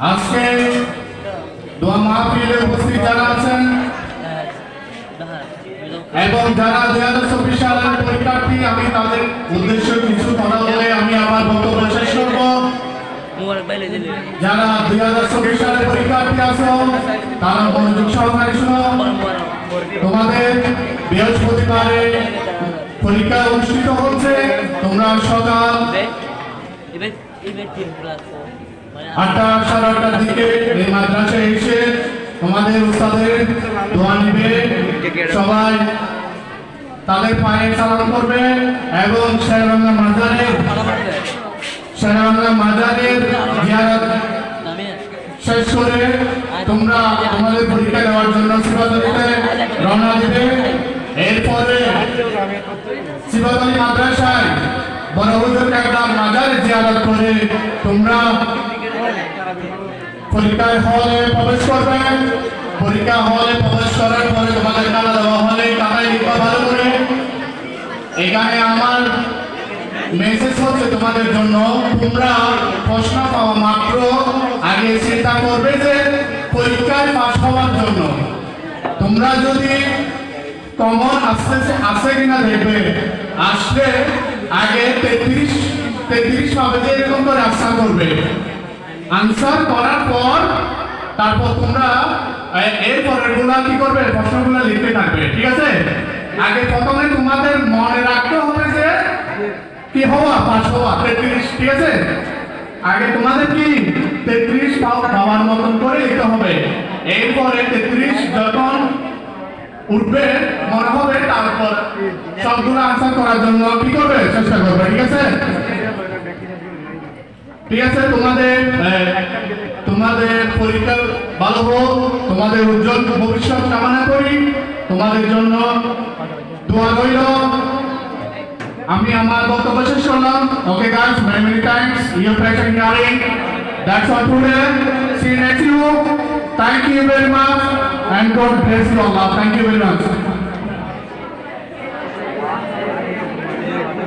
আজকে দোয়া মাহফিলে উপস্থিত যারা আছেন এবং যারা 2024 সালের পরীক্ষার্থী, আমি তাদের উদ্দেশ্যে কিছু কথা বলে আমি আমার বক্তব্য শেষ করব। যারা 2024 সালের পরীক্ষার্থী আছো তারা মনোযোগ সহকারে শুনো। তোমাদের বৃহস্পতিবারে পরীক্ষা অনুষ্ঠিত হচ্ছে। তোমরা সকাল 8টা সাড়ে 8টার দিকে এই মাদ্রাসায় এসে তোমাদের উস্তাদের দোয়া নিবে, সবাই তাদের পায়ে সালাম করবে এবং শেরেবাংলা মাজারের জিয়ারত শেষ করে তোমরা তোমাদের পরীক্ষা দেওয়ার জন্য সিবাদলিতে রওনা দিবে। এরপরে সিবাদলি মাদ্রাসায় বড় হুজুর কেবলার মাজারে জিয়ারত করে তোমরা পরীক্ষার হলে প্রবেশ করবে। পরীক্ষা হলে প্রবেশ করার পরে তোমাদের টাকা দেওয়া হলে টাকায় লিখবা ভালো করে। এখানে আমার মেসেজ হচ্ছে তোমাদের জন্য, তোমরা প্রশ্ন পাওয়া মাত্র আগে চিন্তা করবে যে পরীক্ষায় পাস হওয়ার জন্য তোমরা যদি কমন আসছে কিনা দেখবে। আসলে আগে 33 পাবে যে এরকম করে আনসার করবে। আনসার করার পর তারপর তোমরা এর পরের গুলা কি করবে, প্রশ্নগুলো লিখতে থাকবে। ঠিক আছে? আগে প্রথমে তোমাদের মনে রাখতে হবে যে কি হওয়া, পাস হওয়া 33। ঠিক আছে? আগে তোমাদের কি 33 পাওয়ার মতন করে লিখতে হবে। এরপরে 33 যখন উঠবে মনে হবে তারপর সবগুলো আনসার করার জন্য কি করবে, চেষ্টা করবে। ঠিক আছে? ঠিক আছে, তোমাদের পরীক্ষা ভালো হোক, তোমাদের উজ্জ্বল ভবিষ্যৎ কামনা করি, তোমাদের জন্য দোয়া রইল। আমি আমার বক্তব্য শেষ করলাম। Okay guys, many thanks. Your pleasure hearing. That's all today. See you next week. Thank you very much and God bless you all. Thank you very much.